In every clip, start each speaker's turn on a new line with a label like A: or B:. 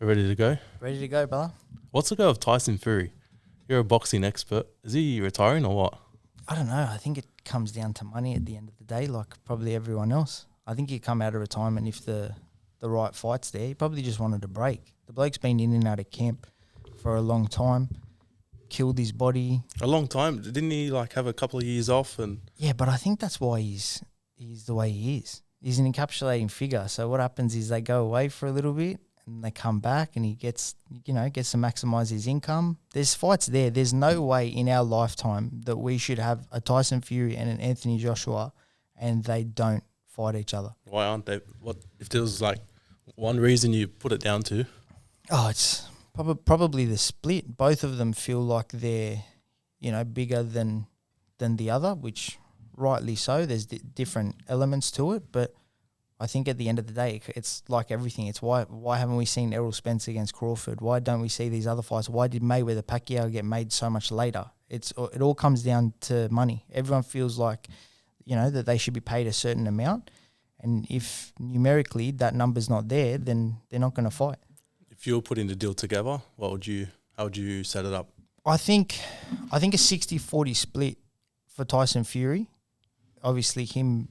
A: Ready to go?
B: Ready to go, brother?
A: What's the go of Tyson Fury? You're a boxing expert. Is he retiring or what?
B: I don't know. I think it comes down to money at the end of the day, like probably everyone else. I think he'd come out of retirement if the right fight's there. He probably just wanted a break. The bloke's been in and out of camp for a long time, killed his body.
A: A long time. Didn't he have a couple of years off? And
B: Yeah, but I think that's why he's the way he is. He's an encapsulating figure. So what happens is they go away for a little bit and they come back and he gets to maximise his income. There's fights there. There's no way in our lifetime that we should have a Tyson Fury and an Anthony Joshua and they don't fight each other.
A: why aren't they? What if there was one reason you put it down to?
B: Oh, it's probably the split. Both of them feel like they're, bigger than the other, which rightly so. There's different elements to it, but I think at the end of the day, it's like everything. It's why haven't we seen Errol Spence against Crawford? Why don't we see these other fights? Why did Mayweather Pacquiao get made so much later? It all comes down to money. Everyone feels like, that they should be paid a certain amount, and if numerically that number's not there, then they're not going to fight.
A: If you were putting the deal together, how would you set it up?
B: I think a 60-40 split for Tyson Fury. Obviously, him,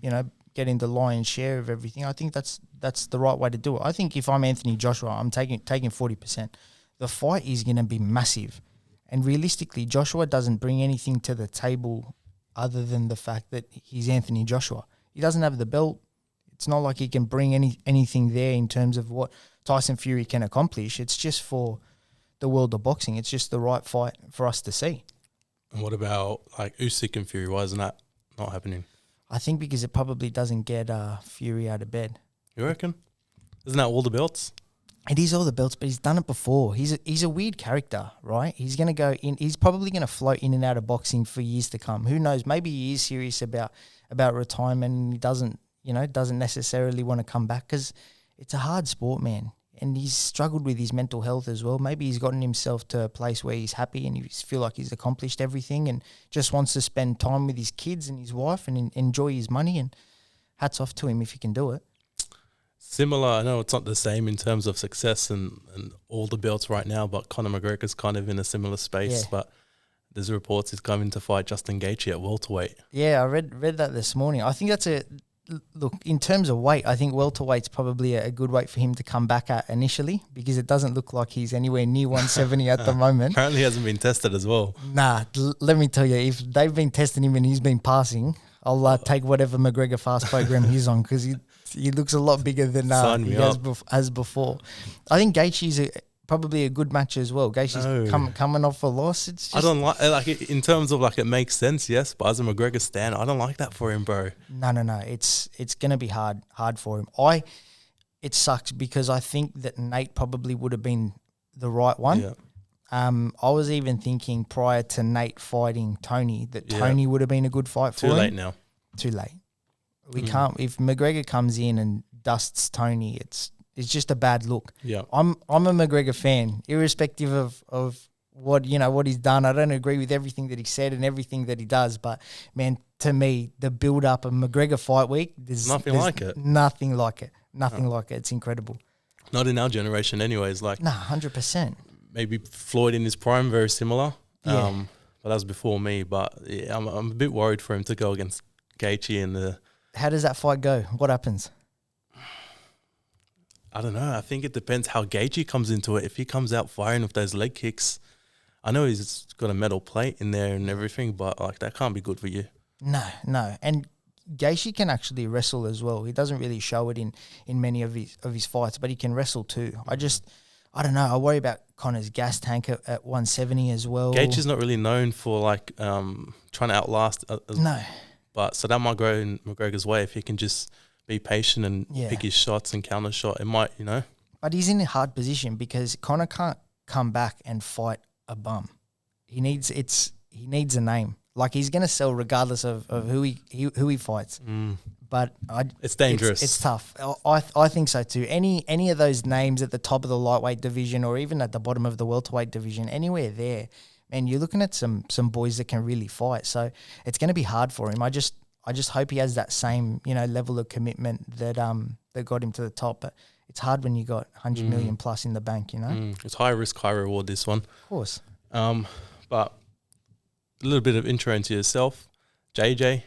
B: getting the lion's share of everything. I think that's the right way to do it. I think if I'm Anthony Joshua, I'm taking 40%. The fight is going to be massive, and realistically, Joshua doesn't bring anything to the table other than the fact that he's Anthony Joshua. He doesn't have the belt. It's not like he can bring anything there in terms of what Tyson Fury can accomplish. It's just for the world of boxing. It's just the right fight for us to see.
A: And what about Usyk and Fury? Why isn't that not happening?
B: I think because it probably doesn't get Fury out of bed.
A: You reckon? Isn't that all the belts?
B: It is all the belts, but he's done it before. He's a weird character, right? He's going to go in. He's probably going to float in and out of boxing for years to come. Who knows? Maybe he is serious about retirement and he doesn't necessarily want to come back because it's a hard sport, man. And he's struggled with his mental health as well. Maybe he's gotten himself to a place where he's happy and he feel like he's accomplished everything and just wants to spend time with his kids and his wife and enjoy his money. And hats off to him if he can do it.
A: Similar, I know it's not the same in terms of success and all the belts right now, but Conor McGregor's kind of in a similar space. Yeah. But there's reports he's coming to fight Justin Gaethje at welterweight.
B: Yeah, I read that this morning. I think that's look, in terms of weight, I think welterweight's probably a good weight for him to come back at initially because it doesn't look like he's anywhere near 170 at the moment.
A: Apparently he hasn't been tested as well.
B: Nah, let me tell you, if they've been testing him and he's been passing, I'll take whatever McGregor fast program he's on because he looks a lot bigger than he has before. I think Gaethje's probably a good match as well. Gaethje's coming off a loss. It's just,
A: I don't like in terms of it makes sense, yes, but as a McGregor stan, I don't like that for him, bro.
B: No. It's gonna be hard for him. It sucks because I think that Nate probably would have been the right one.
A: Yeah.
B: I was even thinking prior to Nate fighting Tony that Tony would have been a good fight for him.
A: Too late now.
B: Too late. We can't. If McGregor comes in and dusts Tony, it's just a bad look.
A: Yeah.
B: I'm a McGregor fan, irrespective of what he's done. I don't agree with everything that he said and everything that he does, but man, to me, the build up of McGregor fight week, there's
A: nothing like it.
B: Nothing like it. Nothing like it. It's incredible.
A: Not in our generation, anyways.
B: 100%.
A: Maybe Floyd in his prime, very similar.
B: Yeah.
A: But that was before me. But yeah, I'm a bit worried for him to go against Gaethje and the.
B: How does that fight go? What happens?
A: I don't know. I think it depends how Gaethje comes into it. If he comes out firing with those leg kicks, I know he's got a metal plate in there and everything, but that can't be good for you.
B: No. And Gaethje can actually wrestle as well. He doesn't really show it in many of his fights, but he can wrestle too. I don't know. I worry about Conor's gas tank at 170 as well.
A: Gaethje's not really known for trying to outlast.
B: No.
A: But so that might go in McGregor's way if he can just be patient and pick his shots and counter shot. It might,
B: But he's in a hard position because Conor can't come back and fight a bum. He needs a name. He's going to sell regardless of who he fights. But
A: it's dangerous.
B: It's tough. I think so too. Any of those names at the top of the lightweight division or even at the bottom of the welterweight division, anywhere there, man, you're looking at some boys that can really fight. So it's going to be hard for him. I just hope he has that same level of commitment that got him to the top. But it's hard when you got 100 million plus in the bank, you know.
A: It's high risk, high reward, this one.
B: Of course.
A: But a little bit of intro into yourself. JJ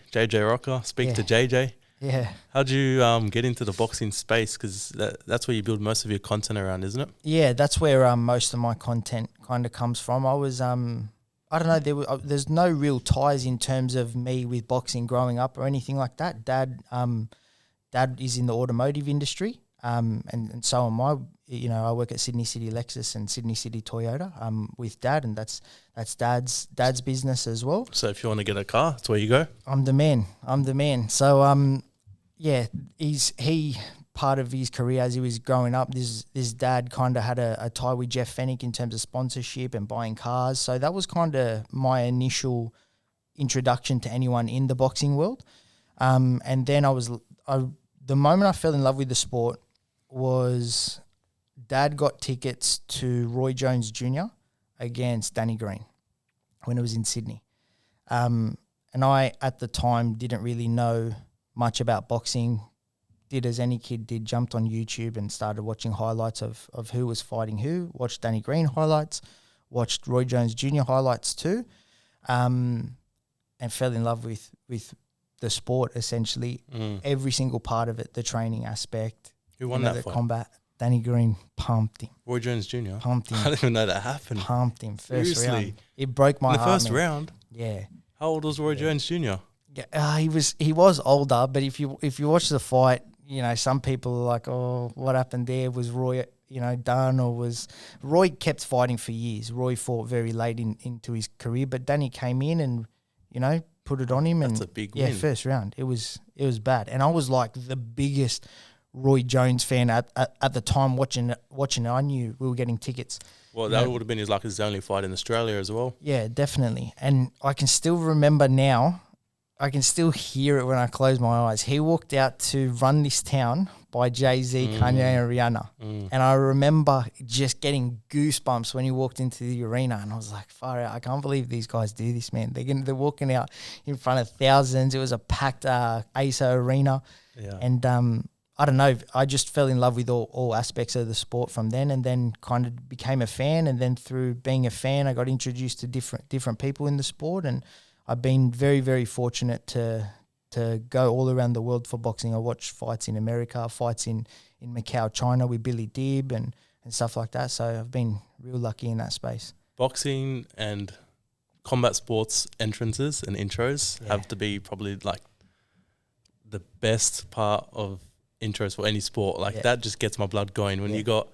A: Rocker. Speak to JJ.
B: Yeah.
A: How'd you get into the boxing space? Because that's where you build most of your content around, isn't it?
B: Yeah, that's where most of my content kind of comes from. I was I don't know. There's no real ties in terms of me with boxing growing up or anything like that. Dad is in the automotive industry, and so am I. You know, I work at Sydney City Lexus and Sydney City Toyota with Dad, and that's Dad's business as well.
A: So if you want to get a car, that's where you go.
B: I'm the man. So yeah, he part of his career as he was growing up, this dad kind of had a tie with Jeff Fennick in terms of sponsorship and buying cars. So that was kind of my initial introduction to anyone in the boxing world. And then the moment I fell in love with the sport was Dad got tickets to Roy Jones Jr. against Danny Green when it was in Sydney. And I, at the time, didn't really know much about boxing. Did as any kid did, jumped on YouTube and started watching highlights of who was fighting who, watched Danny Green highlights, watched Roy Jones Jr. highlights too, and fell in love with the sport, essentially. Every single part of it, the training aspect.
A: Who won that fight?
B: Combat. Danny Green pumped him.
A: Roy Jones Jr.?
B: Pumped him.
A: I didn't even know that happened.
B: Pumped him. First
A: Seriously?
B: round. It broke my
A: In the
B: heart,
A: first
B: man.
A: round?
B: Yeah.
A: How old was Roy Jones Jr.?
B: Yeah, he was older, but if you watch the fight, you know, some people are like, oh, what happened there? Was Roy, you know, done, or was Roy kept fighting for years? Roy fought very late into his career, but Danny came in and, you know, put it on him.
A: That's
B: and
A: a big win.
B: first round. It was bad. And I was like the biggest Roy Jones fan at the time watching it. I knew we were getting tickets.
A: Well, that would have been his only fight in Australia as well.
B: Yeah, definitely. And I can still remember now, I can still hear it when I close my eyes. He walked out to Run This Town by Jay-Z, Kanye and Rihanna. And I remember just getting goosebumps when he walked into the arena, and I was like, far out, I can't believe these guys do this, man. They're walking out in front of thousands. It was a packed ASA arena.
A: Yeah.
B: And I don't know, I just fell in love with all aspects of the sport from then, and then kind of became a fan. And then through being a fan, I got introduced to different people in the sport, and I've been very, very fortunate to go all around the world for boxing. I watched fights in America, fights in Macau, China with Billy Dib and stuff like that. So I've been real lucky in that space.
A: Boxing and combat sports entrances and intros have to be probably like the best part of intros for any sport. Like that just gets my blood going. When you got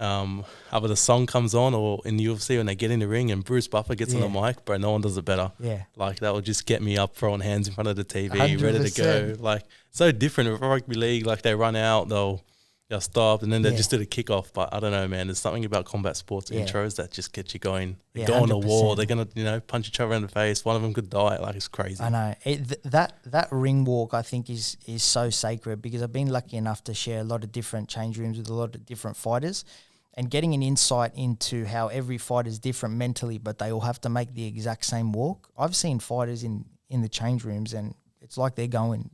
A: either the song comes on or in the UFC when they get in the ring and Bruce Buffer gets on the mic, bro, no one does it better. Yeah. Like that will just get me up, throwing hands in front of the TV, 100%. Ready to go. Like so different with rugby league. Like they run out, they'll stop and then they just do the kickoff. But I don't know, man. There's something about combat sports intros that just gets you going. They go on a war. They're going to, punch each other in the face. One of them could die. Like it's crazy.
B: I know. That ring walk, I think, is so sacred, because I've been lucky enough to share a lot of different change rooms with a lot of different fighters. And getting an insight into how every fighter is different mentally, but they all have to make the exact same walk. I've seen fighters in the change rooms, and it's like they're going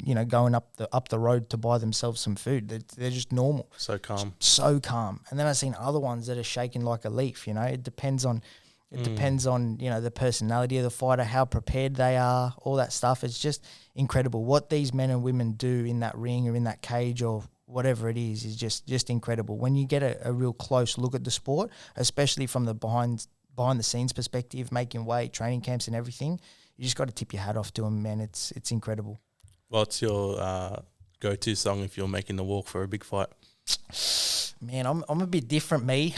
B: up the road to buy themselves some food. They're just normal.
A: So calm.
B: So calm. And then I've seen other ones that are shaking like a leaf. It depends on the personality of the fighter, how prepared they are, all that stuff. It's just incredible what these men and women do in that ring or in that cage or whatever it is just incredible. When you get a real close look at the sport, especially from the behind the scenes perspective, making weight, training camps and everything, you just got to tip your hat off to them, man. It's incredible.
A: What's your go-to song if you're making the walk for a big fight?
B: Man, I'm a bit different, me.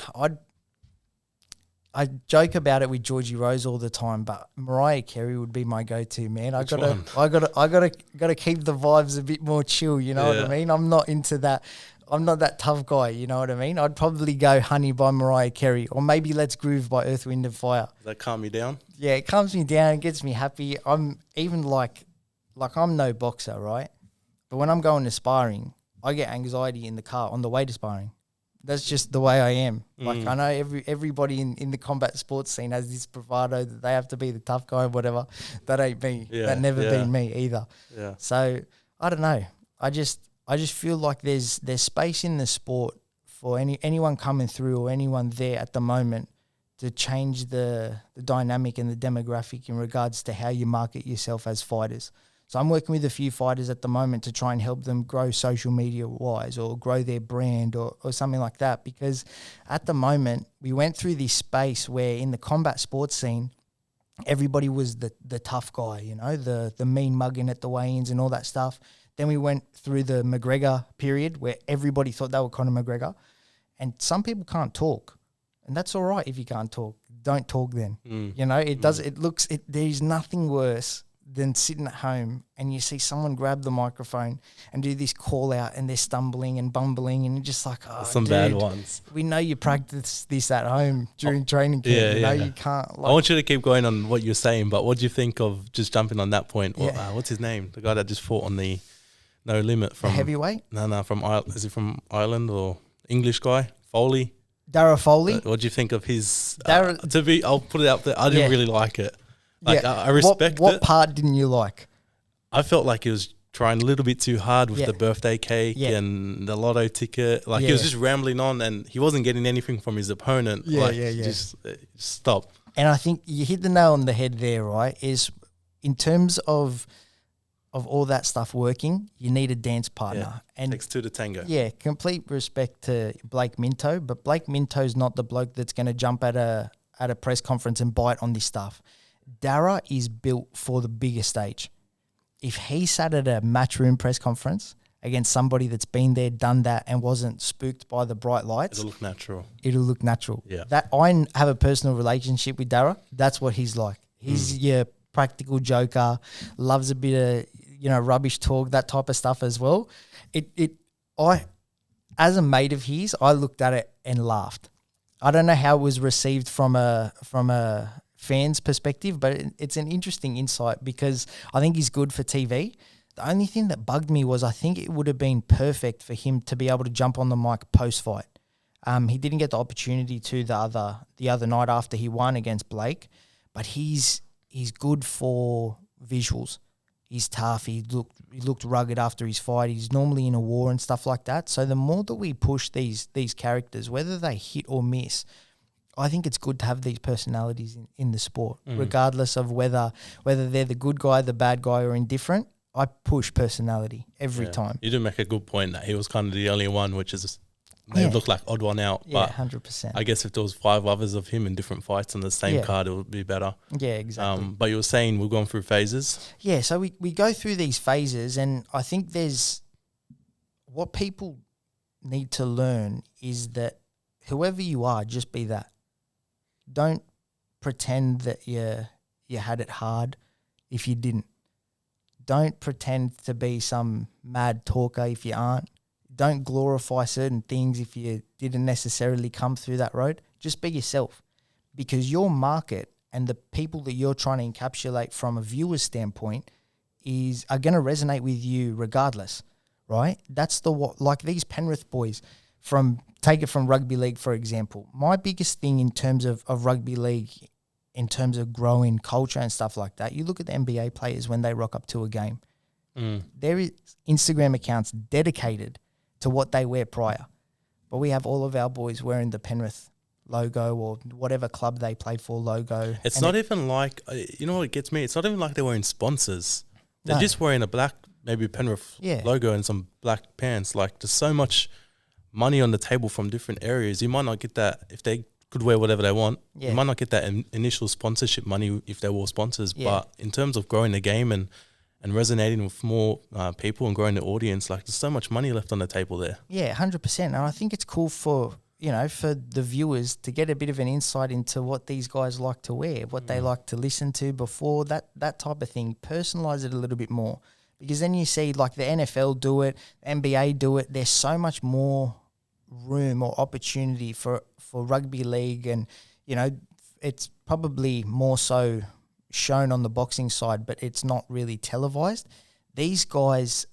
B: I joke about it with Georgie Rose all the time, but Mariah Carey would be my go-to, man. I gotta keep the vibes a bit more chill. You know what I mean? I'm not into that. I'm not that tough guy. You know what I mean? I'd probably go Honey by Mariah Carey, or maybe Let's Groove by Earth, Wind and Fire.
A: Does that calm you down? Yeah,
B: it calms me down. It gets me happy. I'm even like I'm no boxer, right? But when I'm going to sparring, I get anxiety in the car on the way to sparring. That's just the way I am. Like I know everybody in the combat sports scene has this bravado that they have to be the tough guy or whatever. That ain't me. That never been me either. Yeah. So I don't know. I just feel like there's space in the sport for anyone coming through or anyone there at the moment to change the dynamic and the demographic in regards to how you market yourself as fighters. So I'm working with a few fighters at the moment to try and help them grow social media wise or grow their brand or something like that, because at the moment we went through this space where in the combat sports scene, everybody was the tough guy, you know, the mean mugging at the weigh-ins and all that stuff. Then we went through the McGregor period where everybody thought they were Conor McGregor, and some people can't talk, and that's all right if you can't talk. Don't talk then. You know, there's nothing worse than sitting at home and you see someone grab the microphone and do this call out and they're stumbling and bumbling and you're just like, oh,
A: some
B: dude,
A: bad ones.
B: We know you practice this at home during training camp. You can't.
A: I want you to keep going on what you're saying, but what do you think of just jumping on that point? What's his name? The guy that just fought on the No Limit from
B: the heavyweight?
A: No, is he from Ireland or English guy? Foley?
B: Dara Foley.
A: What do you think of his?
B: I'll
A: put it out there. I didn't really like it. I respect
B: what part didn't you like?
A: I felt like he was trying a little bit too hard with the birthday cake and the lotto ticket. Like he was just rambling on, and he wasn't getting anything from his opponent. Just stop.
B: And I think you hit the nail on the head there, right? Is in terms of all that stuff working, you need a dance partner. And
A: takes two to tango. Yeah,
B: complete respect to Blake Minto, but Blake Minto's not the bloke that's going to jump at a press conference and bite on this stuff. Dara is built for the bigger stage. If he sat at a matchroom press conference against somebody that's been there, done that, and wasn't spooked by the bright lights,
A: it'll look natural.
B: Yeah, that I have a personal relationship with Dara. That's what he's like. He's your practical joker, loves a bit of rubbish talk, that type of stuff as well. I as a mate of his, I looked at it and laughed. I don't know how it was received from a fans' perspective, but it's an interesting insight because I think he's good for TV. The only thing that bugged me was I think it would have been perfect for him to be able to jump on the mic post-fight. He didn't get the opportunity to the other night after he won against Blake, but he's good for visuals. He's tough. He looked rugged after his fight. He's normally in a war and stuff like that. So the more that we push these characters, whether they hit or miss, I think it's good to have these personalities in the sport, regardless of whether they're the good guy, the bad guy, or indifferent. I push personality every time.
A: You do make a good point that he was kind of the only one, which is they look like odd one out.
B: Yeah,
A: but
B: 100%.
A: I guess if there was 5 others of him in different fights on the same card, it would be better.
B: Yeah, exactly.
A: But you were saying we're going through phases.
B: Yeah, so we go through these phases, and I think there's what people need to learn is that whoever you are, just be that. Don't pretend that you had it hard if you didn't. Don't pretend to be some mad talker if you aren't. Don't glorify certain things if you didn't necessarily come through that road. Just be yourself, because your market and the people that you're trying to encapsulate from a viewer's standpoint are going to resonate with you regardless, right? That's like these Penrith boys take it from rugby league, for example. My biggest thing in terms of rugby league, in terms of growing culture and stuff like that, you look at the NBA players when they rock up to a game. There is Instagram accounts dedicated to what they wear prior. But we have all of our boys wearing the Penrith logo or whatever club they play for logo.
A: It's not even like, you know what gets me? It's not even like they're wearing sponsors. They're just wearing a black, maybe Penrith logo and some black pants. Like there's so much money on the table from different areas. You might not get that if they could wear whatever they want. You might not get that initial sponsorship money if they were sponsors. But in terms of growing the game and resonating with more people and growing the audience, like there's so much money left on the table there. Yeah,
B: 100%. And I think it's cool for the viewers to get a bit of an insight into what these guys like to wear, what they like to listen to before, that type of thing. Personalize it a little bit more, because then you see like the NFL do it, NBA do it. There's so much more room or opportunity for rugby league, and it's probably more so shown on the boxing side, but it's not really televised. These guys,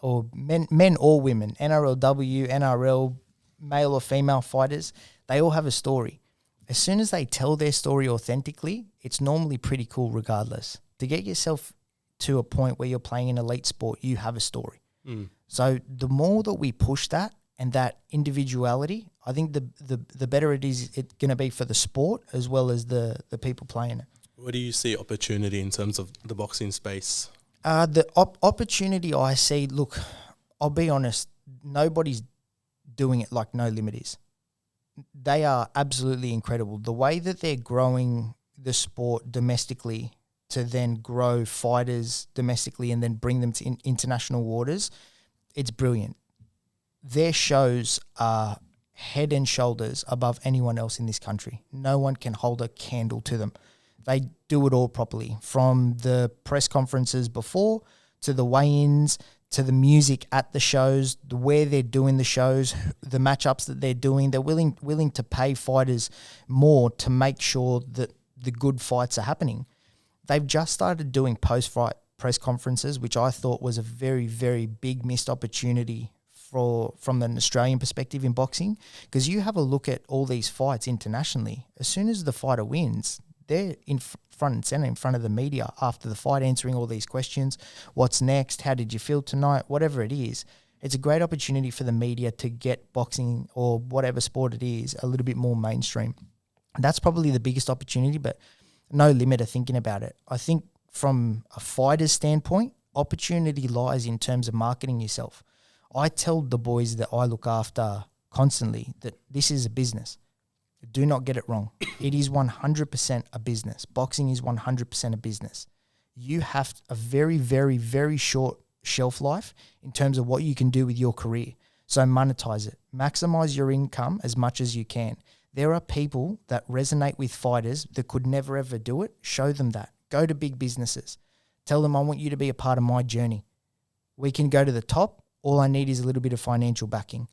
B: or men or women, NRLW, NRL, male or female fighters, they all have a story. As soon as they tell their story authentically, it's normally pretty cool regardless. To get yourself to a point where you're playing an elite sport, you have a story. So the more that we push that and that individuality, I think the better it's going to be for the sport as well as the people playing it.
A: Where do you see opportunity in terms of the boxing space?
B: The opportunity I see, look, I'll be honest, nobody's doing it like No Limit is. They are absolutely incredible. The way that they're growing the sport domestically to then grow fighters domestically and then bring them to international waters, it's brilliant. Their shows are head and shoulders above anyone else in this country. No one can hold a candle to them. They do it all properly, from the press conferences before to the weigh-ins to the music at the shows, where they're doing the shows, the matchups that they're doing. They're willing to pay fighters more to make sure that the good fights are happening. They've just started doing post-fight press conferences, which I thought was a very, very big missed opportunity from an Australian perspective in boxing, because you have a look at all these fights internationally. As soon as the fighter wins, they're in front and center in front of the media after the fight, answering all these questions. What's next? How did you feel tonight? Whatever it is, it's a great opportunity for the media to get boxing or whatever sport it is a little bit more mainstream. That's probably the biggest opportunity, but No Limit are thinking about it. I think from a fighter's standpoint, opportunity lies in terms of marketing yourself. I tell the boys that I look after constantly that this is a business. Do not get it wrong. It is 100% a business. Boxing is 100% a business. You have a very, very, very short shelf life in terms of what you can do with your career. So monetize it. Maximize your income as much as you can. There are people that resonate with fighters that could never ever do it. Show them that. Go to big businesses. Tell them, I want you to be a part of my journey. We can go to the top. All I need is a little bit of financial backing.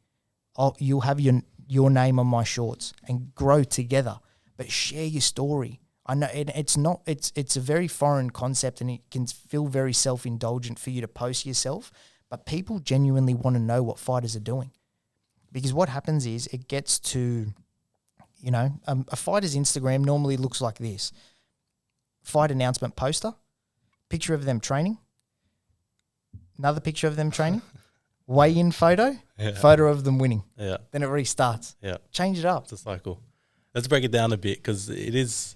B: You'll have your name on my shorts and grow together. But share your story. I know it's a very foreign concept, and it can feel very self-indulgent for you to post yourself. But people genuinely want to know what fighters are doing, because what happens is it gets to, a fighter's Instagram normally looks like this: fight announcement poster, picture of them training, another picture of them training. Weigh-in photo, photo of them winning.
A: Yeah.
B: Then it restarts.
A: Yeah.
B: Change it up.
A: It's a cycle. Let's break it down a bit, because it is,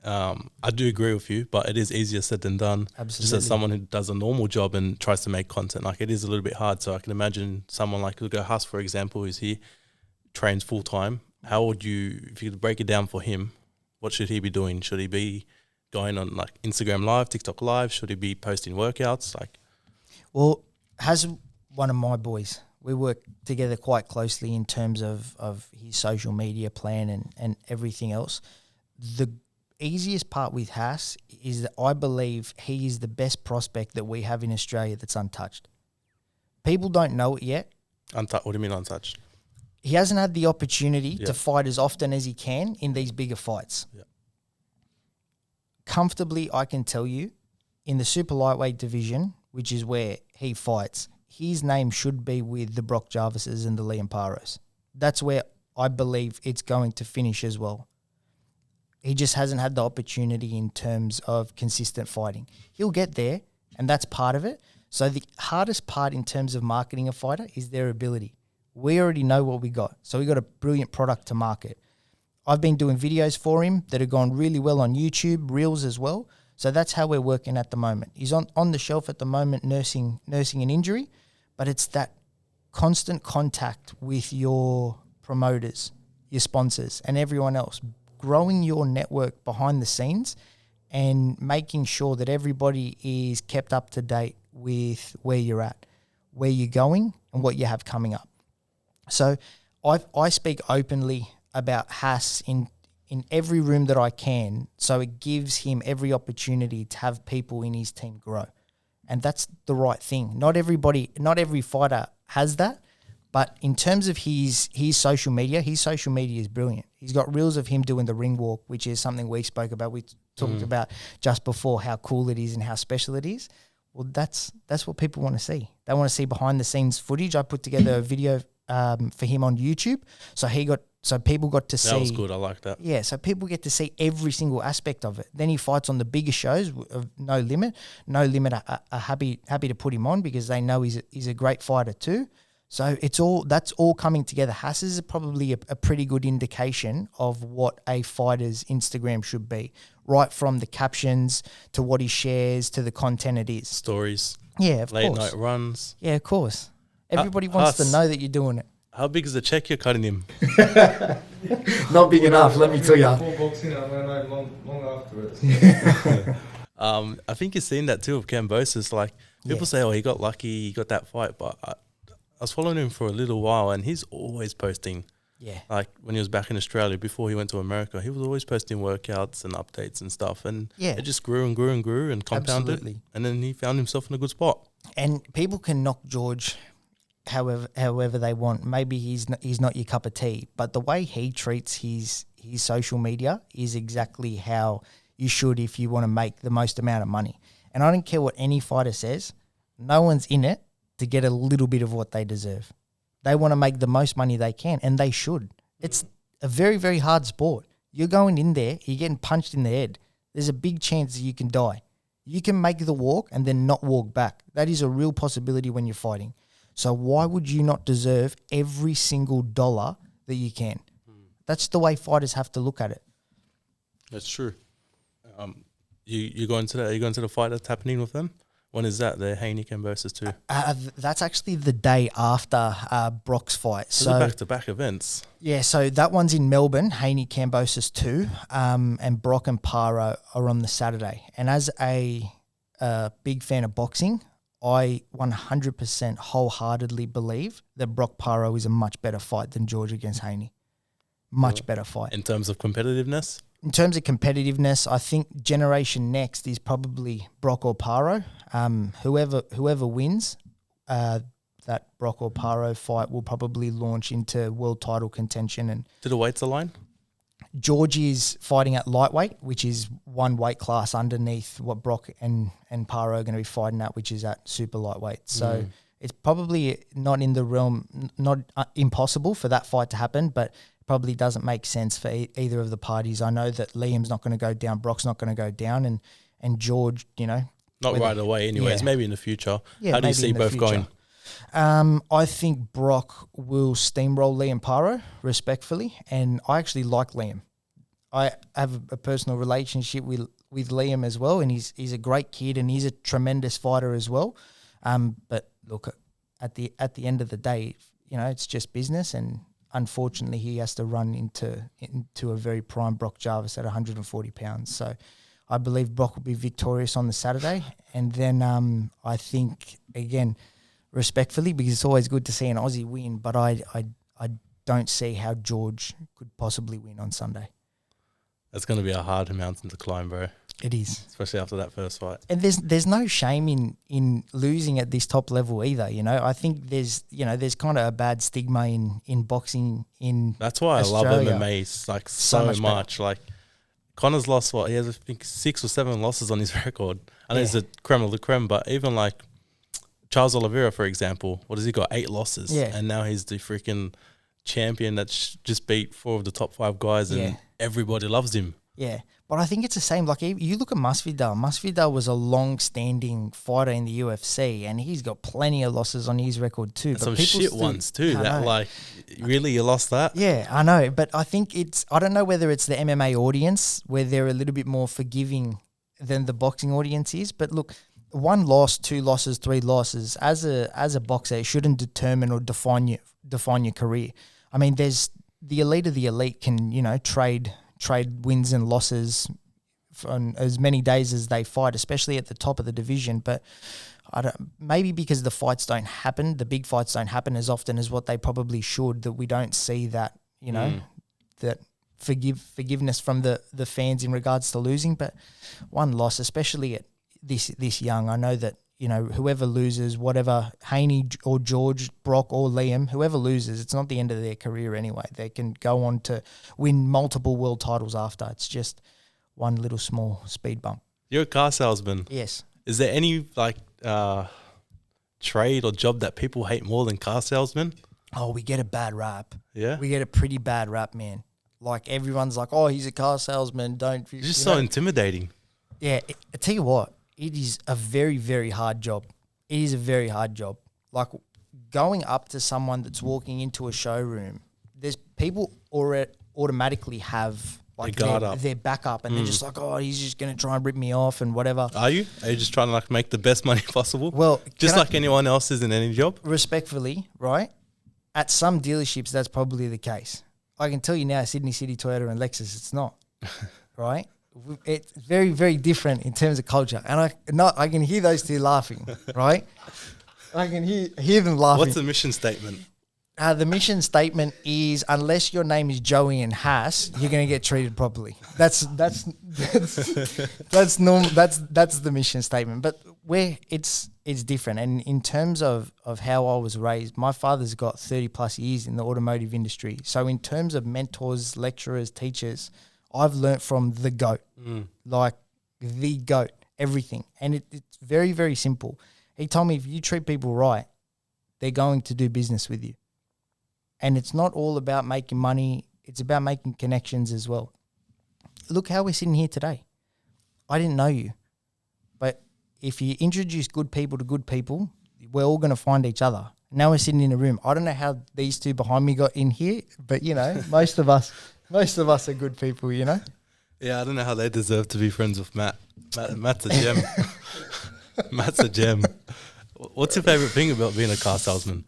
A: I do agree with you, but it is easier said than done.
B: Absolutely.
A: Just as someone who does a normal job and tries to make content, like, it is a little bit hard. So I can imagine someone like Hugo Haas, for example, who's here, trains full-time. How would you, if you could break it down for him, what should he be doing? Should he be going on like Instagram Live, TikTok Live? Should he be posting workouts?
B: Well, has one of my boys, we work together quite closely in terms of his social media plan and everything else. The easiest part with Haas is that I believe he is the best prospect that we have in Australia that's untouched. People don't know it yet.
A: What do you mean untouched?
B: He hasn't had the opportunity to fight as often as he can in these bigger fights.
A: Yeah.
B: Comfortably, I can tell you, in the super lightweight division, which is where he fights, his name should be with the Brock Jarvises and the Liam Paros. That's where I believe it's going to finish as well. He just hasn't had the opportunity in terms of consistent fighting. He'll get there, and that's part of it. So the hardest part in terms of marketing a fighter is their ability. We already know what we got. So we got a brilliant product to market. I've been doing videos for him that have gone really well on YouTube, Reels as well. So that's how we're working at the moment. He's on the shelf at the moment nursing an injury, but it's that constant contact with your promoters, your sponsors, and everyone else, growing your network behind the scenes and making sure that everybody is kept up to date with where you're at, where you're going, and what you have coming up. So I speak openly about Haas in every room that I can, so it gives him every opportunity to have people in his team grow. And that's the right thing. Not every fighter has that, but in terms of his social media is brilliant. He's got reels of him doing the ring walk, which is something we spoke about. We talked about just before how cool it is and how special it is. Well, that's what people want to see. They want to see behind the scenes footage. I put together a video for him on YouTube. So he got So people got to see.
A: That was good. I like that.
B: Yeah, so people get to see every single aspect of it. Then he fights on the bigger shows of No Limit. No Limit are happy to put him on because they know he's a great fighter too. So that's all coming together. Hass is probably a pretty good indication of what a fighter's Instagram should be, right from the captions to what he shares to the content it is.
A: Stories.
B: Yeah, of
A: Late
B: course.
A: night runs.
B: Yeah, of course. Everybody wants to know that you're doing it.
A: How big is the check you're cutting him?
B: Not big enough, let me tell you.
C: Before boxing and when I'm long afterwards.
A: I think you've seen that too with Kambosos. Like people say, oh, he got lucky, he got that fight, but I was following him for a little while, and he's always posting.
B: Yeah.
A: Like when he was back in Australia before he went to America, he was always posting workouts and updates and stuff, and it just grew and grew and grew and compounded.
B: Absolutely.
A: And then he found himself in a good spot.
B: And people can knock George however they want. Maybe he's not your cup of tea, but the way he treats his social media is exactly how you should if you want to make the most amount of money. And I don't care what any fighter says, no one's in it to get a little bit of what they deserve. They want to make the most money they can, and they should. It's a very, very hard sport. You're going in there, you're getting punched in the head. There's a big chance that you can die. You can make the walk and then not walk back. That is a real possibility when you're fighting. So why would you not deserve every single dollar that you can? That's the way fighters have to look at it.
A: That's true. You going to the fight that's happening with them? When is that? The Haney Kambosos too.
B: That's actually the day after Brock's fight. So
A: back-to-back events.
B: Yeah, so that one's in Melbourne, Haney Kambosos 2, and Brock and Paro are on the Saturday. And as a big fan of boxing, I 100% wholeheartedly believe that Brock Paro is a much better fight than George against Haney. Much better fight.
A: In terms of competitiveness?
B: In terms of competitiveness, I think Generation Next is probably Brock or Paro. Whoever wins that Brock or Paro fight will probably launch into world title contention. And
A: do the weights align?
B: George is fighting at lightweight, which is one weight class underneath what Brock and Paro are going to be fighting at, which is at super lightweight. So it's probably not in the realm, not impossible for that fight to happen, but probably doesn't make sense for either of the parties. I know that Liam's not going to go down, Brock's not going to go down, and George,
A: not right away anyways, maybe in the future.
B: Yeah,
A: how do you see both going?
B: I think Brock will steamroll Liam Paro, respectfully, and I actually like Liam. I have a personal relationship with Liam as well, and he's a great kid and he's a tremendous fighter as well. But look, at the end of the day, it's just business, and unfortunately he has to run into a very prime Brock Jarvis at 140 pounds. So I believe Brock will be victorious on the Saturday, and then I think, again, respectfully, because it's always good to see an Aussie win, but I don't see how George could possibly win on Sunday.
A: It's going to be a hard mountain to climb, bro.
B: It is.
A: Especially after that first fight.
B: And there's no shame in losing at this top level either, I think there's kind of a bad stigma in boxing in
A: That's why
B: Australia.
A: I love MMA like so much. Like Connor's lost he has I think 6 or 7 losses on his record. I know he's the creme of the creme, but even like Charles Oliveira, for example, what has he got? 8 losses.
B: Yeah.
A: And now he's the freaking champion that's just beat 4 of the top 5 guys and everybody loves him.
B: Yeah. But I think it's the same. Like, you look at Masvidal. Masvidal was a long-standing fighter in the UFC, and he's got plenty of losses on his record too.
A: And
B: but
A: some shit ones too. Really, you lost that?
B: Yeah, I know. But I think I don't know whether it's the MMA audience where they're a little bit more forgiving than the boxing audience is. But look, 1 loss, 2 losses, 3 losses, as a boxer, it shouldn't determine or define your career. I mean, there's the elite of the elite can, trade wins and losses on as many days as they fight, especially at the top of the division. But maybe because the fights don't happen, the big fights don't happen as often as what they probably should, that we don't see that, that forgiveness from the fans in regards to losing. But 1 loss, especially at this young, I know that, whoever loses, whatever, Haney or George, Brock or Liam, whoever loses, it's not the end of their career anyway. They can go on to win multiple world titles after. It's just one little small speed bump.
A: You're a car salesman.
B: Yes.
A: Is there any trade or job that people hate more than car salesmen?
B: oh, we get a bad rap.
A: Yeah.
B: We get a pretty bad rap, man. Like everyone's like, oh, he's a car salesman. Don't.
A: It's just so intimidating.
B: Yeah, I tell you what, it is a very, very hard job. It is a very hard job. Like going up to someone that's walking into a showroom, there's people automatically have like their backup, and they're just like, oh, he's just going to try and rip me off and whatever.
A: Are you just trying to like make the best money possible?
B: Well,
A: just like anyone else is in any job?
B: Respectfully, right? At some dealerships, that's probably the case. I can tell you now, Sydney City, Toyota and Lexus, it's not, right? It's very, very different in terms of culture. And I can hear those two laughing, right? I can hear them laughing.
A: What's the mission statement?
B: The mission statement is, unless your name is Joey and Haas, you're going to get treated properly. That's normal. That's the mission statement. But where it's different. And in terms of how I was raised, my father's got 30 plus years in the automotive industry. So in terms of mentors, lecturers, teachers, I've learnt from the GOAT, like the GOAT, everything. And it's very, very simple. He told me if you treat people right, they're going to do business with you. And it's not all about making money. It's about making connections as well. Look how we're sitting here today. I didn't know you. But if you introduce good people to good people, we're all going to find each other. Now we're sitting in a room. I don't know how these two behind me got in here, but, you know, most of us are good people, you know?
A: Yeah, I don't know how they deserve to be friends with Matt. Matt's a gem. Matt's a gem. What's your favourite thing about being a car salesman?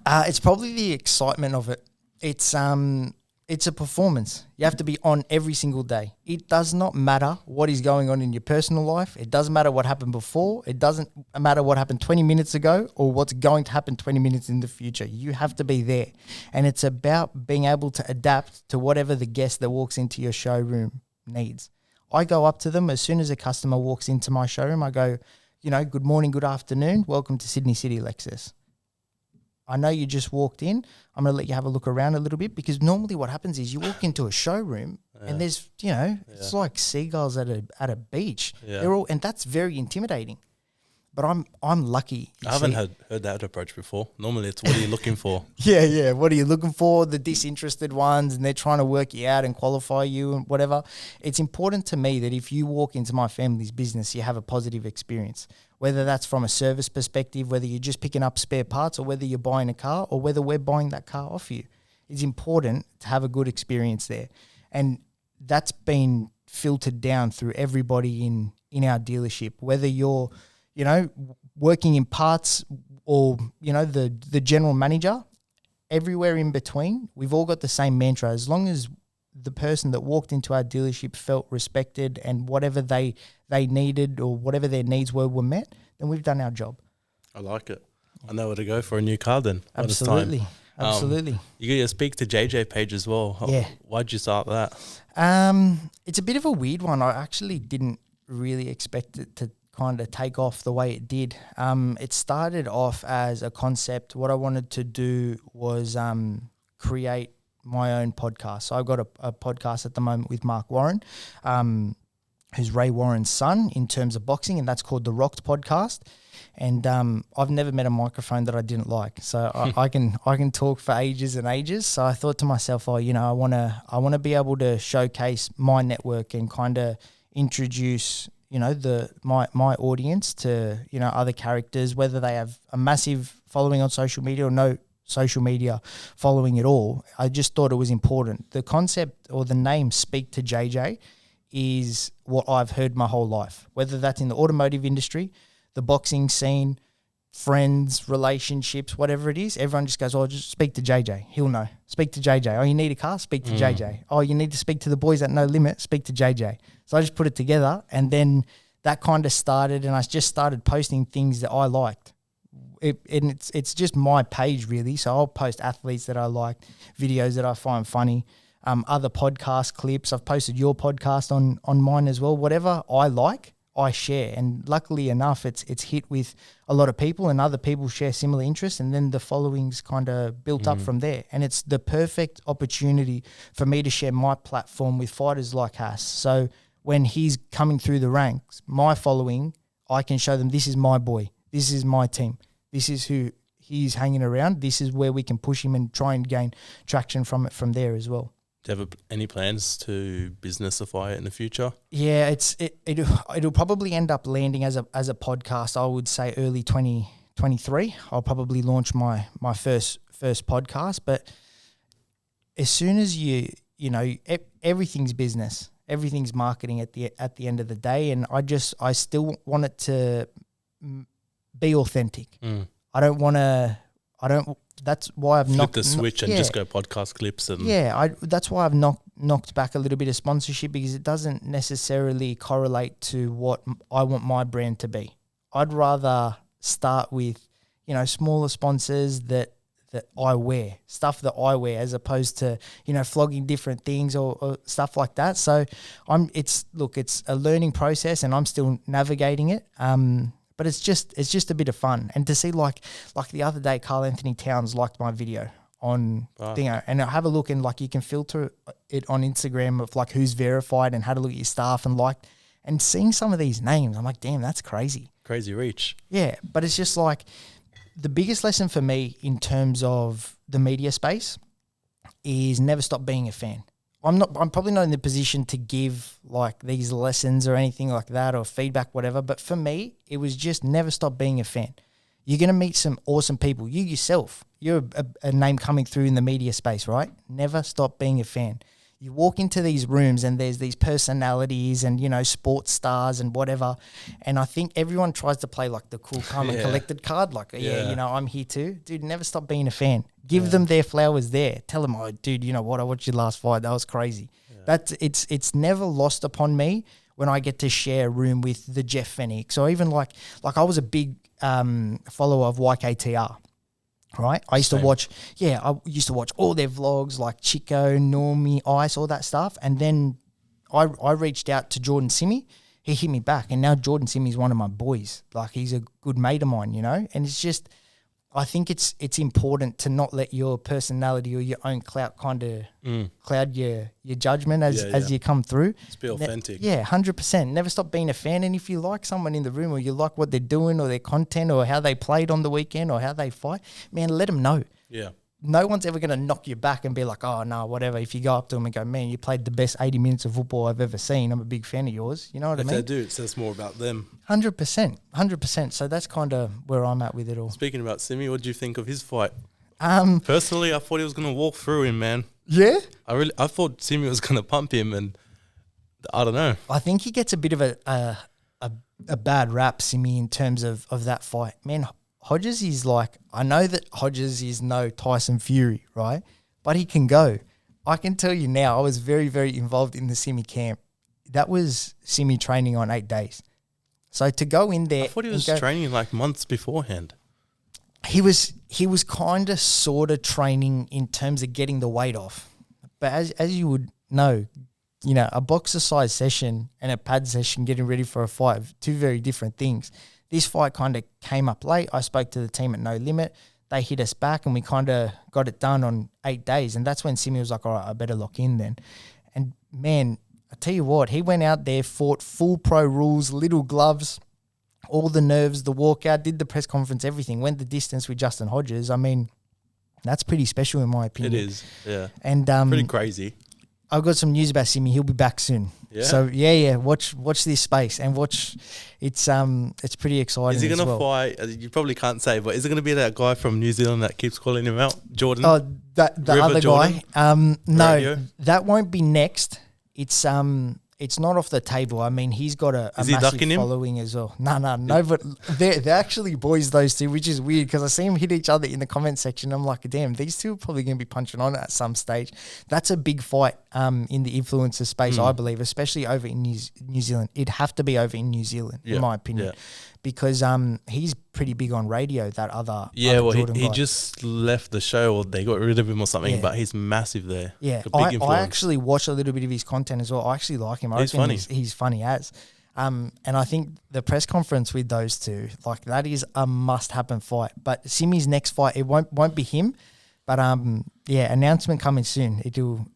B: It's probably the excitement of it. It's a performance. You have to be on every single day. It does not matter what is going on in your personal life. It doesn't matter what happened before. It doesn't matter what happened 20 minutes ago or what's going to happen 20 minutes in the future. You have to be there. And it's about being able to adapt to whatever the guest that walks into your showroom needs. I go up to them as soon as a customer walks into my showroom. I go, you know, good morning, good afternoon. Welcome to Sydney City Lexus. I know you just walked in. I'm going to let you have a look around a little bit, because normally what happens is you walk into a showroom and there's, you know, it's like seagulls at a beach.
A: Yeah.
B: They're all, and that's very intimidating. But I'm lucky.
A: I haven't heard that approach before. Normally it's, what are you looking for?
B: Yeah. What are you looking for? The disinterested ones, and they're trying to work you out and qualify you and whatever. It's important to me that if you walk into my family's business, you have a positive experience. Whether that's from a service perspective, whether you're just picking up spare parts, or whether you're buying a car, or whether we're buying that car off you. It's important to have a good experience there. And that's been filtered down through everybody in our dealership, whether you're, you know, working in parts or, you know, the general manager, everywhere in between, we've all got the same mantra. As long as the person that walked into our dealership felt respected and whatever they needed or whatever their needs were met, then we've done our job.
A: I like it. I know where to go for a new car then.
B: Absolutely.
A: You get to speak to JJ page as well.
B: Yeah.
A: Why'd you start that?
B: It's a bit of a weird one. I actually didn't really expect it to kind of take off the way it did. It started off as a concept. What I wanted to do was create my own podcast. So I've got a podcast at the moment with Mark Warren, who's Ray Warren's son in terms of boxing, and that's called the Rocked Podcast. And I've never met a microphone that I didn't like. So I can talk for ages and ages. So I thought to myself, I want to be able to showcase my network and kind of introduce, you know, my audience to, you know, other characters, whether they have a massive following on social media or no social media following at all. I just thought it was important. The concept or the name Speak to JJ is what I've heard my whole life, whether that's in the automotive industry, the boxing scene, friends, relationships, whatever it is. Everyone just goes, oh, just speak to JJ. He'll know. Speak to JJ. Oh, you need a car? Speak to JJ. Oh, you need to speak to the boys at No Limit? Speak to JJ. So I just put it together, and then that kind of started, and I just started posting things that I liked. It's just my page really. So I'll post athletes that I like, videos that I find funny, other podcast clips. I've posted your podcast on mine as well. Whatever I like, I share. And luckily enough, it's hit with a lot of people, and other people share similar interests, and then the following's kind of built up from there. And it's the perfect opportunity for me to share my platform with fighters like Haas. So when he's coming through the ranks, my following, I can show them, this is my boy, this is my team, this is who he's hanging around, this is where we can push him and try and gain traction from it from there as well.
A: Do you have any plans to businessify it in the future?
B: Yeah, it'll probably end up landing as a podcast. I would say early 2023. I'll probably launch my first podcast. But as soon as you know, everything's business, everything's marketing at the end of the day, and I still want it to be authentic. That's why I've
A: flip the switch and just go podcast clips and
B: that's why I've knocked back a little bit of sponsorship, because it doesn't necessarily correlate to what I want my brand to be. I'd rather start with, you know, smaller sponsors that I wear, stuff that I wear, as opposed to, you know, flogging different things or stuff like that. So it's a learning process, and I'm still navigating it. But it's just a bit of fun. And to see like the other day, Carl Anthony Towns liked my video on Dingo, and I'll have a look, and like you can filter it on Instagram of like who's verified and had a look at your staff and liked, and seeing some of these names, I'm like, damn, that's crazy.
A: Crazy reach.
B: Yeah, but it's just like the biggest lesson for me in terms of the media space is never stop being a fan. I'm probably not in the position to give like these lessons or anything like that or feedback, whatever. But for me, it was just never stop being a fan. You're going to meet some awesome people. You yourself, you're a name coming through in the media space, right? Never stop being a fan. You walk into these rooms and there's these personalities and, you know, sports stars and whatever. And I think everyone tries to play like the cool, calm and collected card. Like, you know, I'm here too. Dude, never stop being a fan. Give them their flowers there. Tell them, oh, dude, you know what? I watched your last fight. That was crazy. Yeah. It's never lost upon me when I get to share a room with the Jeff Fenix, or even like I was a big follower of YKTR. Right, I used to watch all their vlogs, like Chico, Normie, Ice, all that stuff. And then I reached out to Jordan Simi. He hit me back, and now Jordan Simi is one of my boys. Like, he's a good mate of mine, you know. And it's just, I think it's important to not let your personality or your own clout kind of cloud your judgment as you come through.
A: Just be authentic.
B: 100%. Never stop being a fan. And if you like someone in the room, or you like what they're doing or their content or how they played on the weekend or how they fight, man, let them know. Yeah. No one's ever going to knock you back and be like, oh, no, whatever. If you go up to them and go, man, you played the best 80 minutes of football I've ever seen. I'm a big fan of yours. You know what I mean?
A: If they do, it says more about them.
B: 100%. So that's kind of where I'm at with it all.
A: Speaking about Simi, what do you think of his fight? Personally, I thought he was going to walk through him, man.
B: Yeah?
A: I thought Simi was going to pump him, and I don't know.
B: I think he gets a bit of a bad rap, Simi, in terms of that fight. Man, Hodges is like, I know that Hodges is no Tyson Fury, right? But he can go. I can tell you now, I was very, very involved in the Simi camp. That was Simi training on 8 days. So to go in there,
A: I thought he was training like months beforehand.
B: He was kind of sort of training in terms of getting the weight off. But as you would know, you know, a boxer size session and a pad session getting ready for a fight, two very different things. This fight kind of came up late. I spoke to the team at No Limit. They hit us back, and we kind of got it done on 8 days. And that's when Simi was like, all right, I better lock in then. And, man, I tell you what, he went out there, fought full pro rules, little gloves, all the nerves, the walkout, did the press conference, everything, went the distance with Justin Hodges. I mean, that's pretty special in my opinion.
A: It is, yeah.
B: And
A: pretty crazy.
B: I've got some news about Simi. He'll be back soon. Yeah. So watch this space and watch. It's pretty exciting.
A: Is he gonna fight? You probably can't say, but is it gonna be that guy from New Zealand that keeps calling him out, Jordan?
B: Oh, the other
A: Jordan?
B: Guy. No,
A: Radio?
B: That won't be next. It's not off the table. I mean, he's got a massive following as well. No, but they're actually boys, those two, which is weird because I see them hit each other in the comment section. I'm like, damn, these two are probably going to be punching on at some stage. That's a big fight in the influencer space, I believe, especially over in New Zealand. It'd have to be over in New Zealand, in my opinion, because he's pretty big on radio, that other Jordan
A: he
B: guy.
A: just left the show, or they got rid of him or something, but he's massive there.
B: Yeah, I actually watch a little bit of his content as well. I actually like him.
A: He's funny.
B: He's funny as. And I think the press conference with those two, like, that is a must-happen fight. But Simi's next fight, it won't be him, but announcement coming soon. It'll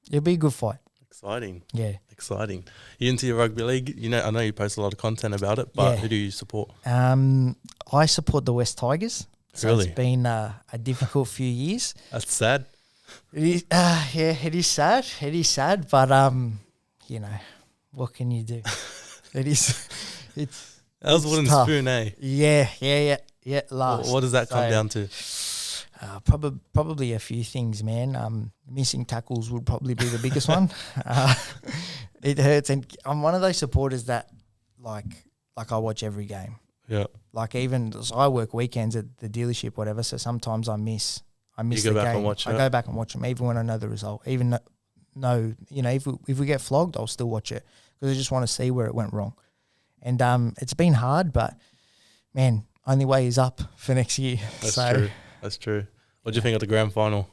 B: be a good fight.
A: Exciting.
B: Yeah.
A: Exciting. You into your rugby league? You know, I know you post a lot of content about it, but who do you support?
B: I support the West Tigers. So
A: Really?
B: it's been a difficult few years.
A: That's sad.
B: It is, yeah, it is sad. It is sad, but you know, what can you do? It's
A: That was wooden
B: tough.
A: spoon, eh?
B: Yeah. Last.
A: What does that come down to?
B: Probably a few things, man. Missing tackles would probably be the biggest one. It hurts, and I'm one of those supporters that like I watch every game.
A: Yeah.
B: Like so I work weekends at the dealership, whatever. So sometimes I miss
A: You
B: the
A: go back
B: game.
A: and watch
B: I
A: it?
B: go back and watch them, even when I know the result. Even no, you know, if we get flogged, I'll still watch it because I just want to see where it went wrong. And it's been hard, but man, only way is up for next year.
A: That's true. What do you think of the grand final?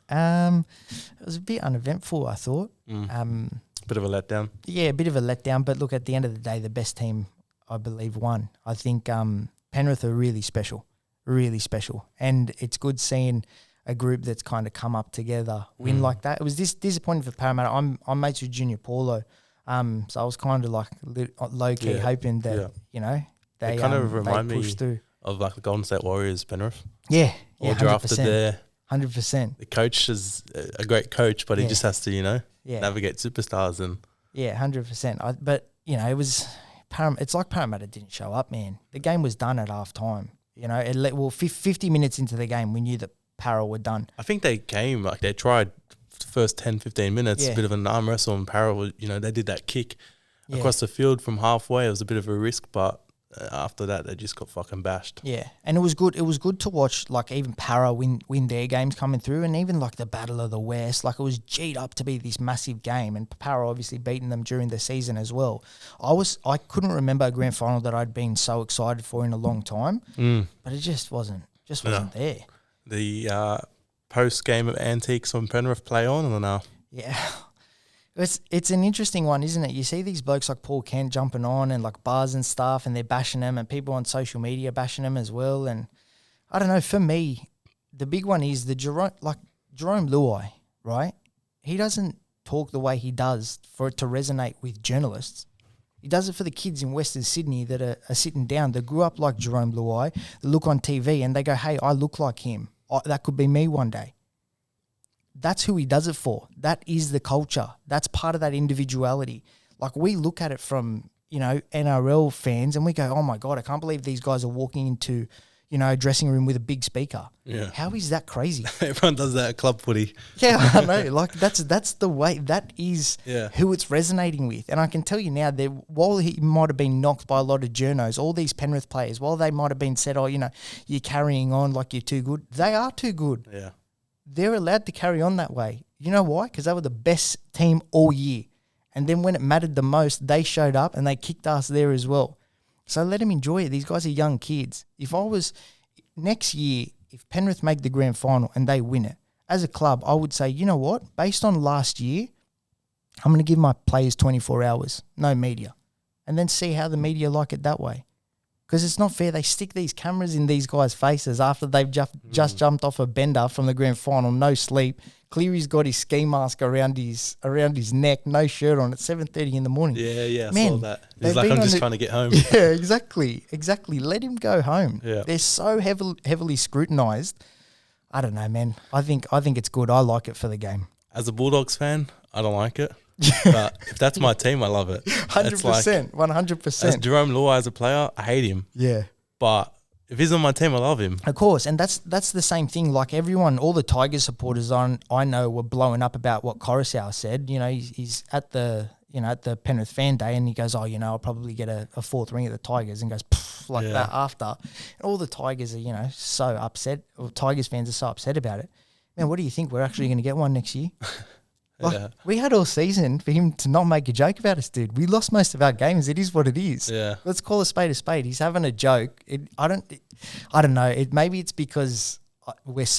B: It was a bit uneventful, I thought.
A: Bit of a letdown.
B: Yeah, a bit of a letdown. But look, at the end of the day, the best team, I believe, won. I think Penrith are really special. And it's good seeing a group that's kind of come up together win like that. It was disappointing for Parramatta. I'm mates with Junior Paulo. So I was kind of like low-key hoping that, you know, they
A: kind of remind
B: push
A: me
B: through.
A: of like the Golden State Warriors, Penrith.
B: Yeah,
A: All drafted
B: 100%.
A: there.
B: 100%.
A: The coach is a great coach, but he just has to, you know, navigate superstars and.
B: Yeah, 100%. But you know, it was it's like Parramatta didn't show up, man. The game was done at half time. You know, 50 minutes into the game, we knew that Para were done.
A: I think they came, like they tried the first 10, 15 minutes, a bit of an arm wrestle, and Para, you know, they did that kick across the field from halfway. It was a bit of a risk, but after that, they just got fucking bashed.
B: Yeah, and it was good. It was good to watch, like, even Para win their games coming through, and even like the Battle of the West. Like, it was G'd up to be this massive game, and Para obviously beating them during the season as well. I couldn't remember a grand final that I'd been so excited for in a long time, but it just wasn't there.
A: The post game of antiques on Penrith play on or no?
B: Yeah. It's an interesting one, isn't it? You see these blokes like Paul Kent jumping on and like bars and stuff, and they're bashing them, and people on social media bashing them as well. And I don't know, for me, the big one is Jerome Luai, right? He doesn't talk the way he does for it to resonate with journalists. He does it for the kids in Western Sydney that are sitting down, that grew up like Jerome Luai, that look on TV and they go, hey, I look like him. That could be me one day. That's who he does it for. That is the culture. That's part of that individuality. Like, we look at it from, you know, NRL fans and we go, oh my God, I can't believe these guys are walking into, you know, a dressing room with a big speaker.
A: Yeah.
B: How is that crazy?
A: Everyone does that at club footy.
B: Yeah, I know. Like, that's the way, that is who it's resonating with. And I can tell you now that while he might have been knocked by a lot of journos, all these Penrith players, while they might have been said, oh, you know, you're carrying on like you're too good, they are too good.
A: Yeah.
B: They're allowed to carry on that way. You know why? Because they were the best team all year. And then when it mattered the most, they showed up and they kicked us there as well. So let them enjoy it. These guys are young kids. If I was next year, if Penrith make the grand final and they win it, as a club, I would say, you know what? Based on last year, I'm going to give my players 24 hours, no media, and then see how the media like it that way. Because it's not fair. They stick these cameras in these guys' faces after they've just jumped off a bender from the grand final, no sleep. Cleary's got his ski mask around his neck, no shirt on at 7:30 in the morning.
A: Yeah,
B: Man,
A: I saw that. He's like, I'm just trying to get home.
B: Yeah, exactly. Let him go home.
A: Yeah.
B: They're so heavily scrutinised. I don't know, man. I think it's good. I like it for the game.
A: As a Bulldogs fan, I don't like it. But if that's my team, I love it.
B: 100%. 100%.
A: As Jerome Luai as a player, I hate him.
B: Yeah.
A: But if he's on my team, I love him.
B: Of course, and that's the same thing. Like, everyone, all the Tigers supporters I know were blowing up about what Coruscant said. You know, he's at the Penrith fan day, and he goes, oh, you know, I'll probably get a fourth ring at the Tigers, and goes like that after. And all the Tigers are, you know, so upset. Or Tigers fans are so upset about it. Man, what do you think? We're actually going to get one next year? Like, we had all season for him to not make a joke about us, dude. We lost most of our games. It is what it is.
A: Yeah.
B: Let's call a spade a spade. He's having a joke. I don't know. Maybe it's because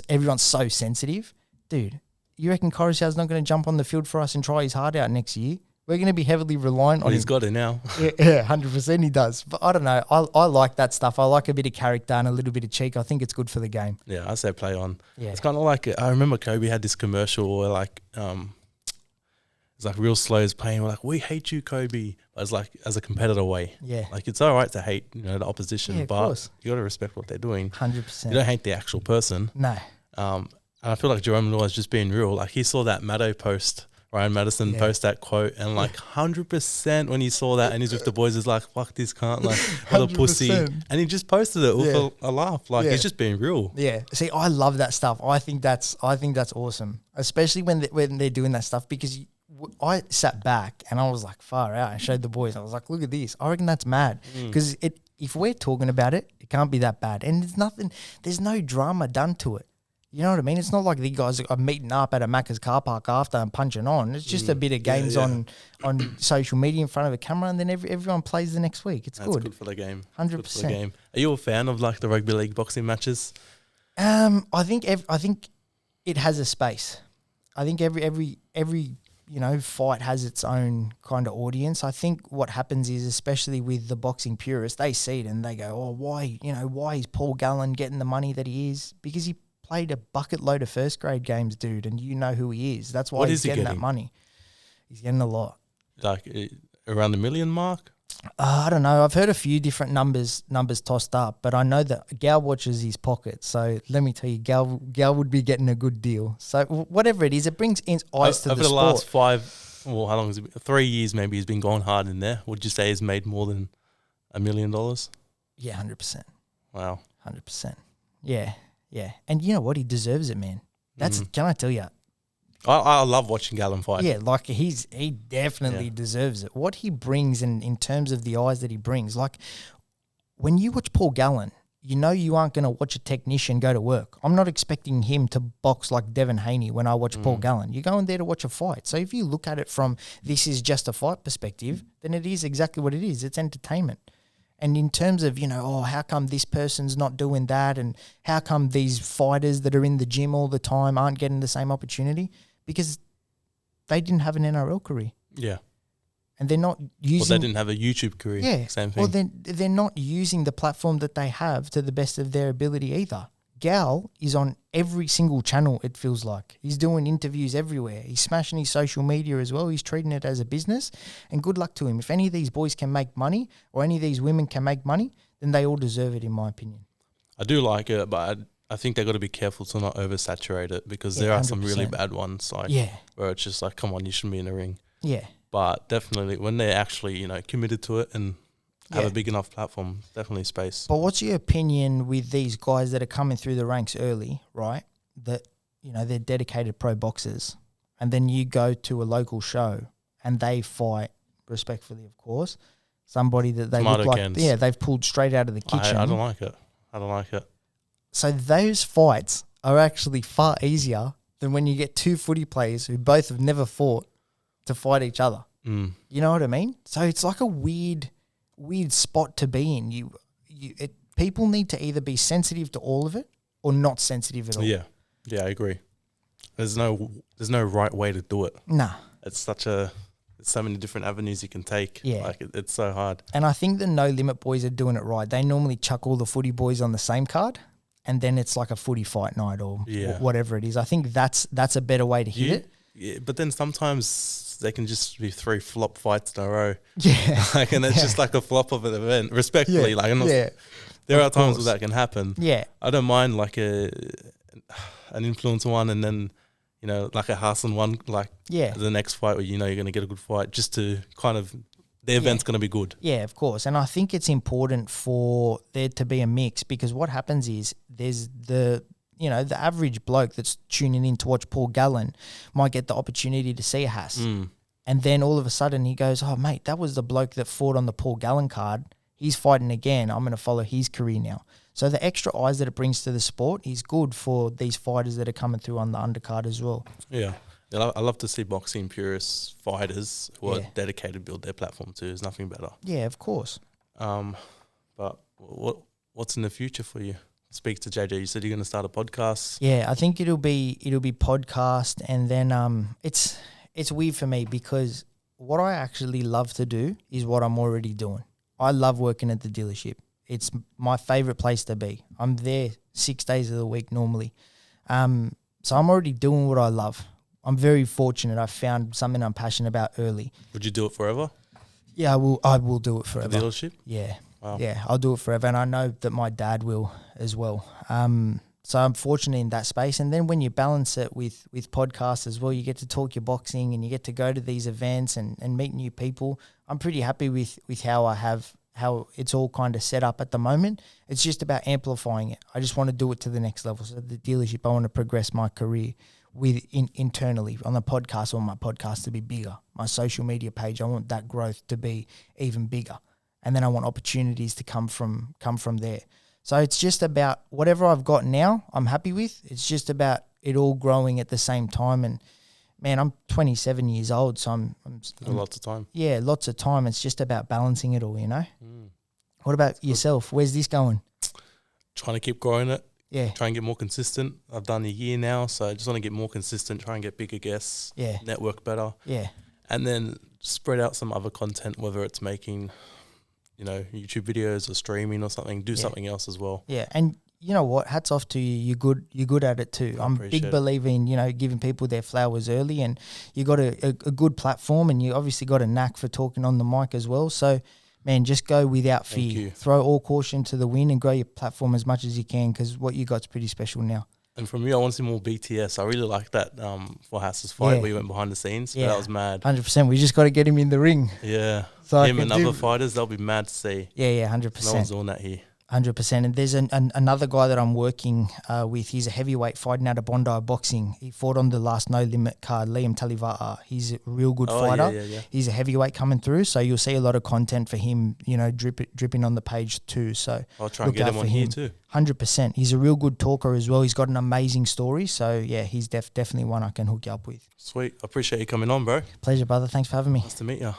B: everyone's so sensitive. Dude, you reckon Coruscant's not going to jump on the field for us and try his heart out next year? We're going to be heavily reliant on him.
A: He's got it now.
B: Yeah, 100% he does. But I don't know. I like that stuff. I like a bit of character and a little bit of cheek. I think it's good for the game.
A: Yeah, I say play on.
B: Yeah.
A: It's kind of like, I remember Kobe had this commercial where like, It's like real slow as pain. We're like, we hate you, Kobe. But it's like as a competitor way.
B: Yeah.
A: Like it's all right to hate, the opposition,
B: Yeah, of
A: but
B: course.
A: you got to respect what they're doing.
B: 100%.
A: You don't hate the actual person.
B: No.
A: And I feel like Jerome Law is just being real. Like he saw that Maddo post, Ryan Madison post that quote, and like 100% when he saw that and he's with the boys, is like, fuck this cunt, like what a pussy. And he just posted it with a laugh. Like he's just being real.
B: Yeah. See, I love that stuff. I think that's awesome, especially when they're doing that stuff, because I sat back and I was like, far out. I showed the boys. I was like, look at this. I reckon that's mad, because if we're talking about it, it can't be that bad. And there's no drama done to it. You know what I mean? It's not like the guys are meeting up at a Macca's car park after and punching on. It's just a bit of games on social media in front of a camera, and then everyone plays the next week. That's good.
A: Good for the game.
B: 100%.
A: Are you a fan of like the rugby league boxing matches?
B: I think it has a space. I think every fight has its own kind of audience. I think what happens is, especially with the boxing purists, they see it and they go, oh, why is Paul Gallen getting the money that he is? Because he played a bucket load of first grade games, dude, and you know who he is. That's why he's getting that money. He's getting a lot.
A: Like around the $1 million mark?
B: I don't know. I've heard a few different numbers tossed up, but I know that Gal watches his pocket. So let me tell you, Gal would be getting a good deal. So whatever it is, it brings in eyes to the sport.
A: Over the last how long has it been? 3 years maybe he's been going hard in there. Would you say he's made more than $1 million?
B: Yeah, 100%.
A: Wow.
B: 100%. Yeah. Yeah. And you know what? He deserves it, man. Can I tell you?
A: I love watching Gallen fight.
B: Yeah, like he definitely deserves it. What he brings in terms of the eyes that he brings, like when you watch Paul Gallen, you know you aren't going to watch a technician go to work. I'm not expecting him to box like Devin Haney when I watch Paul Gallen. You're going there to watch a fight. So if you look at it from this is just a fight perspective, then it is exactly what it is. It's entertainment. And in terms of, how come this person's not doing that, and how come these fighters that are in the gym all the time aren't getting the same opportunity? Because they didn't have an NRL career.
A: Yeah.
B: And they're not using...
A: Well, they didn't have a YouTube career.
B: Yeah.
A: Same thing.
B: Well, they're not using the platform that they have to the best of their ability either. Gal is on every single channel, it feels like. He's doing interviews everywhere. He's smashing his social media as well. He's treating it as a business. And good luck to him. If any of these boys can make money, or any of these women can make money, then they all deserve it, in my opinion.
A: I do like it, but I think they got to be careful to not oversaturate it, because there are some really bad ones, like where it's just like, come on, you shouldn't be in the ring.
B: Yeah.
A: But definitely when they're actually, committed to it and have a big enough platform, definitely space.
B: But what's your opinion with these guys that are coming through the ranks early, right? That, they're dedicated pro boxers, and then you go to a local show and they fight, respectfully, of course, somebody that they look like, they've pulled straight out of the kitchen.
A: I don't like it.
B: So those fights are actually far easier than when you get two footy players who both have never fought to fight each other. You know what I mean? So it's like a weird spot to be in. People need to either be sensitive to all of it or not sensitive at all.
A: Yeah, I agree. There's no right way to do it.
B: Nah.
A: It's so many different avenues you can take.
B: Yeah.
A: Like it's so hard.
B: And I think the No Limit boys are doing it right. They normally chuck all the footy boys on the same card, and then it's like a footy fight night or whatever it is. I think that's a better way to hit it.
A: Yeah, but then sometimes they can just be 3 flop fights in a row.
B: Yeah.
A: And it's just like a flop of an event, respectfully. There are times where that can happen.
B: Yeah.
A: I don't mind like an influencer one, and then, like a Hassan one, the next fight where you're going to get a good fight, just to kind of, the event's going to be good.
B: Yeah, of course. And I think it's important for there to be a mix, because what happens is there's the average bloke that's tuning in to watch Paul Gallen might get the opportunity to see a Hass. And then all of a sudden he goes, oh, mate, that was the bloke that fought on the Paul Gallen card. He's fighting again. I'm going to follow his career now. So the extra eyes that it brings to the sport is good for these fighters that are coming through on the undercard as well.
A: Yeah. I love to see boxing purists, fighters who are dedicated, build their platform too. There's nothing better.
B: Yeah, of course.
A: But what's in the future for you? Speak to JJ. You said you're going to start a podcast.
B: Yeah, I think it'll be podcast, and then it's weird for me, because what I actually love to do is what I'm already doing. I love working at the dealership. It's my favorite place to be. I'm there 6 days of the week normally. So I'm already doing what I love. I'm very fortunate. I found something I'm passionate about early.
A: Would you do it forever?
B: Yeah, I will do it forever.
A: The dealership?
B: Yeah.
A: Wow.
B: Yeah, I'll do it forever. And I know that my dad will as well. So I'm fortunate in that space. And then when you balance it with podcasts as well, you get to talk your boxing and you get to go to these events and meet new people. I'm pretty happy with how it's all kind of set up at the moment. It's just about amplifying it. I just want to do it to the next level. So the dealership, I want to progress my career internally on the podcast. I want my podcast to be bigger. My social media page, I want that growth to be even bigger. And then I want opportunities to come from there. So it's just about whatever I've got now, I'm happy with. It's just about it all growing at the same time. And man, I'm 27 years old, so I'm
A: lots of time.
B: Yeah, lots of time. It's just about balancing it all, you know. What about yourself? Where's this going?
A: Trying to keep growing it.
B: Yeah.
A: Try and get more consistent. I've done a year now, so I just want to get more consistent, try and get bigger guests, network better.
B: Yeah.
A: And then spread out some other content, whether it's making, YouTube videos or streaming or something, do something else as well.
B: Yeah. And you know what? Hats off to you. You're good at it too. I'm a big believer in, giving people their flowers early, and you got a good platform, and you obviously got a knack for talking on the mic as well. So, man, just go without fear. Throw all caution to the wind and grow your platform as much as you can, because what you got's pretty special now.
A: And from you, I want to see more BTS. I really like that for Hass's fight where you went behind the scenes. Yeah. That was mad.
B: 100%. We just got to get him in the ring.
A: Yeah.
B: So
A: him and other fighters, they'll be mad to see.
B: Yeah, 100%.
A: No one's doing that here.
B: 100%. And there's another guy that I'm working with. He's a heavyweight fighting out of Bondi Boxing. He fought on the last No Limit card, Liam Talivaa. He's a real good fighter.
A: Yeah.
B: He's a heavyweight coming through, so you'll see a lot of content for him, dripping on the page too. So
A: I'll try and get him on here too.
B: 100%. He's a real good talker as well. He's got an amazing story. So, yeah, he's definitely one I can hook you up with.
A: Sweet. I appreciate you coming on, bro.
B: Pleasure, brother. Thanks for having me.
A: Nice to meet you.